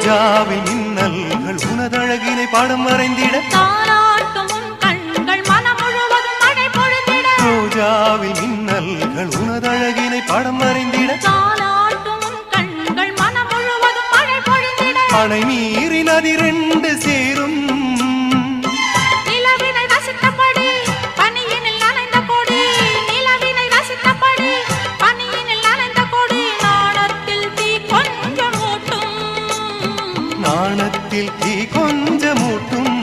ரோஜாவில் மின்னல்கள் உனதழகினை பாடம் வரைந்திட தாலாட்டும் உன் கண்கள் மனம் முழுவதும் மழை பொழிந்திட ரோஜாவில் மின்னல்கள் உனதழகினை பாடம் வரைந்திட தாலாட்டும் உன் கண்கள் மனம் முழுவதும் மழை பொழிந்திட அணை மீறி நதி ரெண்டு சேரும் நிலவினை ரசித்தபடி பனியினில் நனைந்த கொடி நிலவினை ரசித்தபடி பனியினில் நனைந்த கொடி நாணத்தில் தீ கொஞ்சம் மூட்டும் நாணத்தில் தீ கொஞ்சம் மூட்டும்